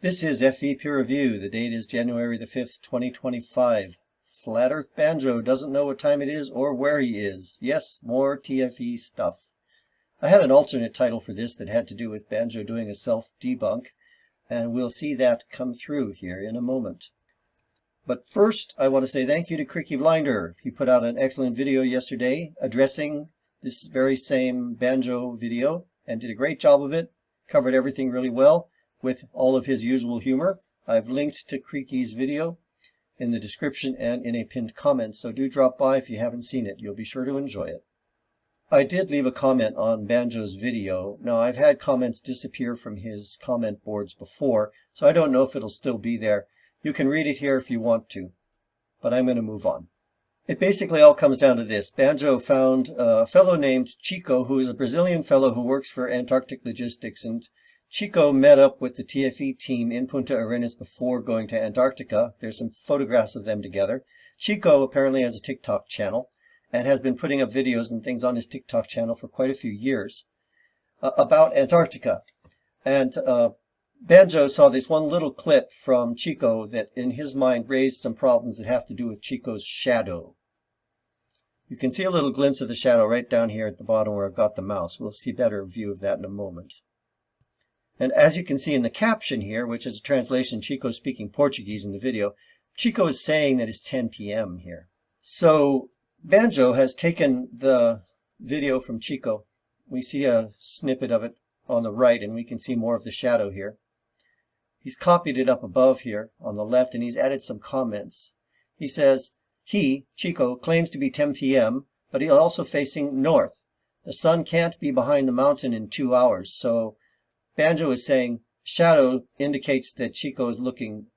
This is FE Peer Review. The date is January the 5th, 2025. Flat Earth Banjo doesn't know what time it is or where he is. Yes, more TFE stuff. I had an alternate title for this that had to do with Banjo doing a self-debunk, and we'll see that come through here in a moment. But first, I want to say thank you to Creaky Blinder. He put out an excellent video yesterday addressing this very same Banjo video and did a great job of it, covered everything really well with all of his usual humor. I've linked to Creaky's video in the description and in a pinned comment, so do drop by if you haven't seen it. You'll be sure to enjoy it. I did leave a comment on Banjo's video. Now, I've had comments disappear from his comment boards before, so I don't know if it'll still be there. You can read it here if you want to, but I'm going to move on. It basically all comes down to this. Banjo found a fellow named Chico, who is a Brazilian fellow who works for Antarctic Logistics, and Chico met up with the TFE team in Punta Arenas before going to Antarctica. There's some photographs of them together. Chico apparently has a TikTok channel and has been putting up videos and things on his TikTok channel for quite a few years about Antarctica. And Banjo saw this one little clip from Chico that in his mind raised some problems that have to do with Chico's shadow. You can see a little glimpse of the shadow right down here at the bottom where I've got the mouse. We'll see a better view of that in a moment. And as you can see in the caption here, which is a translation, Chico speaking Portuguese in the video, Chico is saying that it's 10 p.m. here. So Banjo has taken the video from Chico. We see a snippet of it on the right, and we can see more of the shadow here. He's copied it up above here on the left, and he's added some comments. He says, he, Chico, claims to be 10 p.m., but he's also facing north. The sun can't be behind the mountain in 2 hours, so Banjo is saying shadow indicates that Chico is looking,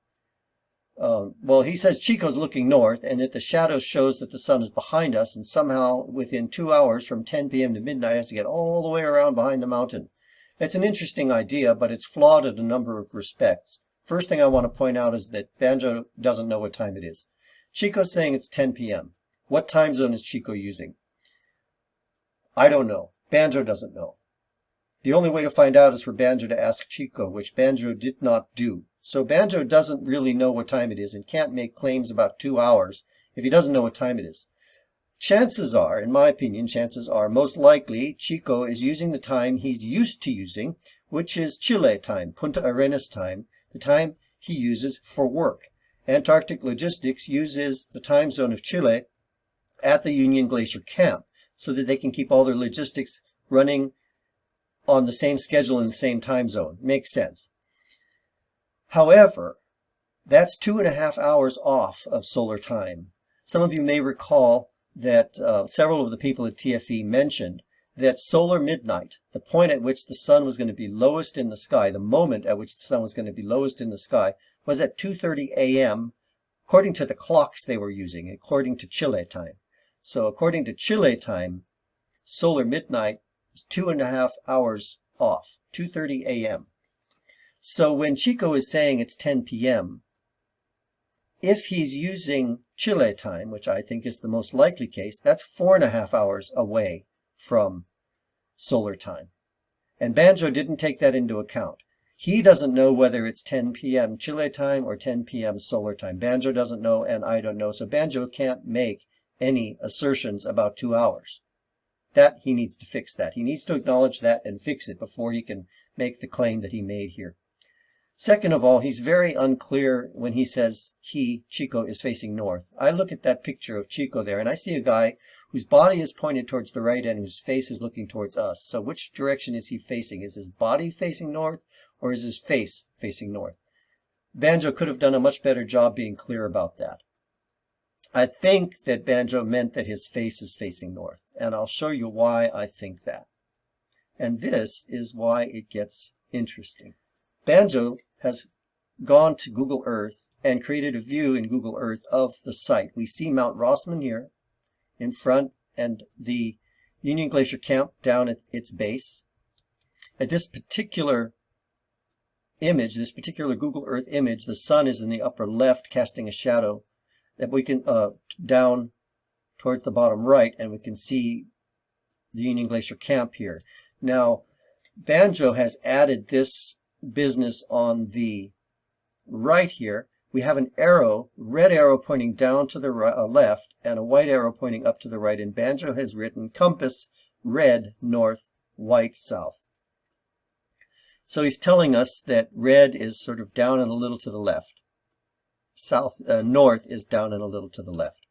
he says Chico's looking north and that the shadow shows that the sun is behind us, and somehow within 2 hours from 10 p.m. to midnight has to get all the way around behind the mountain. It's an interesting idea, but it's flawed in a number of respects. First thing I want to point out is that Banjo doesn't know what time it is. Chico's saying it's 10 p.m. What time zone is Chico using? I don't know. Banjo doesn't know. The only way to find out is for Banjo to ask Chico, which Banjo did not do. So Banjo doesn't really know what time it is and can't make claims about 2 hours if he doesn't know what time it is. Chances are, in my opinion, chances are most likely Chico is using the time he's used to using, which is Chile time, Punta Arenas time, the time he uses for work. Antarctic Logistics uses the time zone of Chile at the Union Glacier camp so that they can keep all their logistics running on the same schedule in the same time zone. Makes sense. However, that's 2.5 hours off of solar time. Some of you may recall that several of the people at TFE mentioned that solar midnight, the point at which the sun was going to be lowest in the sky, the moment at which the sun was going to be lowest in the sky, was at 2:30 a.m. according to the clocks they were using, according to Chile time. So according to Chile time, solar midnight 2.5 hours off, 2:30 a.m. So when Chico is saying it's 10 p.m., if he's using Chile time, which I think is the most likely case, that's 4.5 hours away from solar time. And Banjo didn't take that into account. He doesn't know whether it's 10 p.m. Chile time or 10 p.m. solar time. Banjo doesn't know, and I don't know, so Banjo can't make any assertions about 2 hours. That he needs to fix that. He needs to acknowledge that and fix it before he can make the claim that he made here. Second of all, he's very unclear when he says Chico, is facing north. I look at that picture of Chico there and I see a guy whose body is pointed towards the right and whose face is looking towards us. So which direction is he facing? Is his body facing north or is his face facing north? Banjo could have done a much better job being clear about that. I think that Banjo meant that his face is facing north, and I'll show you why I think that. And this is why it gets interesting. Banjo has gone to Google Earth and created a view in Google Earth of the site. We see Mount Rossman here in front and the Union Glacier camp down at its base. At this particular image, this particular Google Earth image, the sun is in the upper left casting a shadow that we can down towards the bottom right, and we can see the Union Glacier camp here. Now, Banjo has added this business on the right here, we have an arrow, red arrow pointing down to the left and a white arrow pointing up to the right. And Banjo has written compass, red, north, white, south. So he's telling us that red is sort of down and a little to the left. North is down and a little to the left.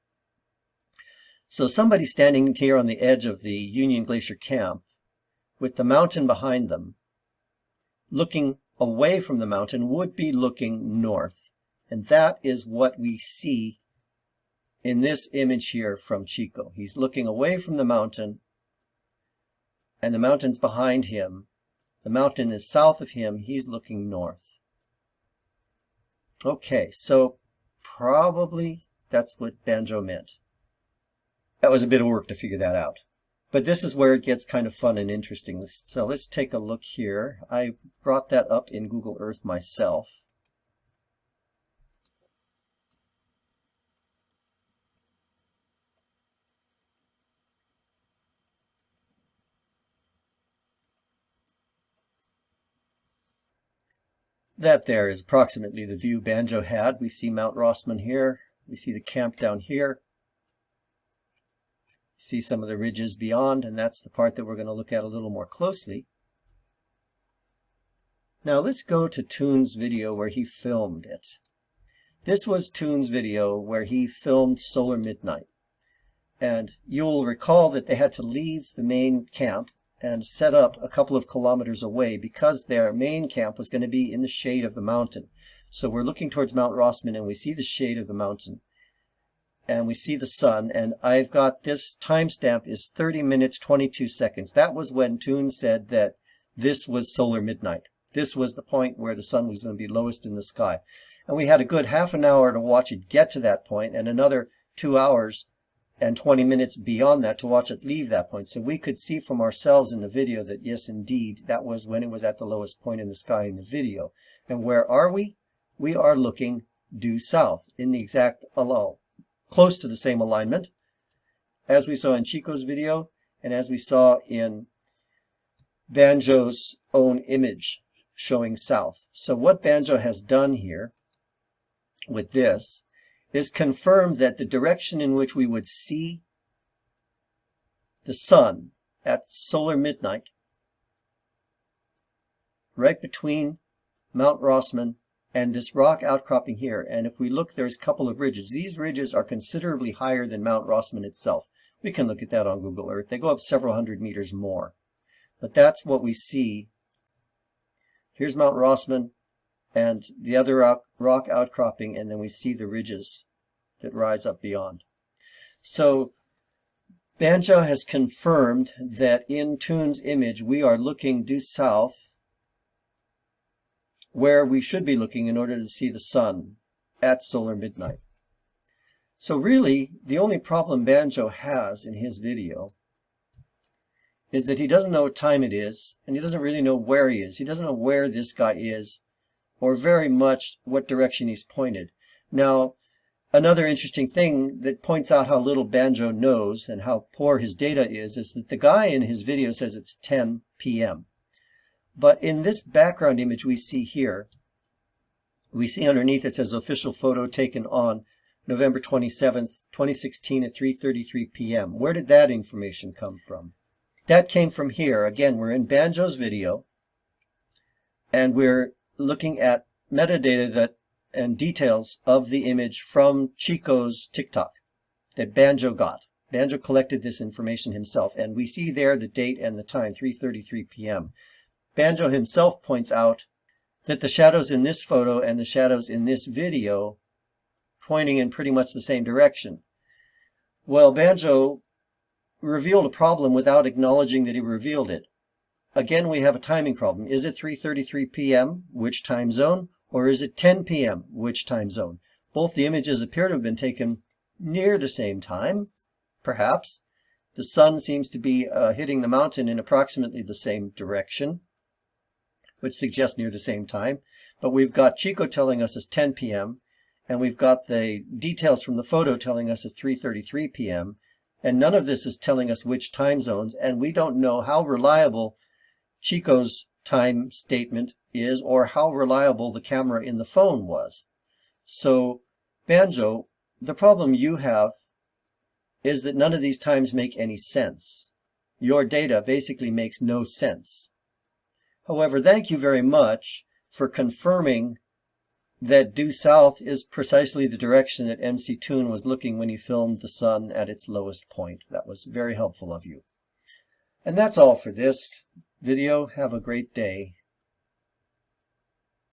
So somebody standing here on the edge of the Union Glacier camp with the mountain behind them, looking away from the mountain, would be looking north. And that is what we see in this image here from Chico. He's looking away from the mountain, and the mountain's behind him. The mountain is south of him. He's looking north. Okay, so probably that's what Banjo meant. That was a bit of work to figure that out. But this is where it gets kind of fun and interesting. So let's take a look here. I brought that up in Google Earth myself. That there is approximately the view Banjo had. We see Mount Rossman here. We see the camp down here. See some of the ridges beyond, and that's the part that we're going to look at a little more closely. Now let's go to Toon's video where he filmed it. This was Toon's video where he filmed Solar Midnight. And you'll recall that they had to leave the main camp and set up a couple of kilometers away because their main camp was going to be in the shade of the mountain. So we're looking towards Mount Rossman and we see the shade of the mountain. And we see the sun, and I've got this timestamp is 30 minutes, 22 seconds. That was when Toon said that this was solar midnight. This was the point where the sun was going to be lowest in the sky. And we had a good half an hour to watch it get to that point, and another 2 hours and 20 minutes beyond that to watch it leave that point. So we could see from ourselves in the video that, yes, indeed, that was when it was at the lowest point in the sky in the video. And where are we? We are looking due south in the exact close to the same alignment as we saw in Chico's video and as we saw in Banjo's own image showing south. So what Banjo has done here with this is confirm that the direction in which we would see the sun at solar midnight, right between Mount Rossman and this rock outcropping here. And if we look, there's a couple of ridges. These ridges are considerably higher than Mount Rossman itself. We can look at that on Google Earth. They go up several hundred meters more. But that's what we see. Here's Mount Rossman and the other rock outcropping, and then we see the ridges that rise up beyond. So Banjo has confirmed that in Toon's image we are looking due south where we should be looking in order to see the sun at solar midnight. So really, the only problem Banjo has in his video is that he doesn't know what time it is, and he doesn't really know where he is. He doesn't know where this guy is, or very much what direction he's pointed. Now, another interesting thing that points out how little Banjo knows and how poor his data is that the guy in his video says it's 10 p.m. But in this background image we see here, we see underneath it says official photo taken on November 27th, 2016 at 3:33 p.m. Where did that information come from? That came from here. Again, we're in Banjo's video, and we're looking at metadata and details of the image from Chico's TikTok that Banjo got. Banjo collected this information himself, and we see there the date and the time, 3:33 p.m. Banjo himself points out that the shadows in this photo and the shadows in this video pointing in pretty much the same direction. Well, Banjo revealed a problem without acknowledging that he revealed it. Again, we have a timing problem. Is it 3:33 p.m., which time zone, or is it 10 p.m., which time zone? Both the images appear to have been taken near the same time, perhaps. The sun seems to be hitting the mountain in approximately the same direction, which suggests near the same time. But we've got Chico telling us it's 10 p.m., and we've got the details from the photo telling us it's 3:33 p.m., and none of this is telling us which time zones, and we don't know how reliable Chico's time statement is or how reliable the camera in the phone was. So, Banjo, the problem you have is that none of these times make any sense. Your data basically makes no sense. However, thank you very much for confirming that due south is precisely the direction that MC Toon was looking when he filmed the sun at its lowest point. That was very helpful of you. And that's all for this video. Have a great day.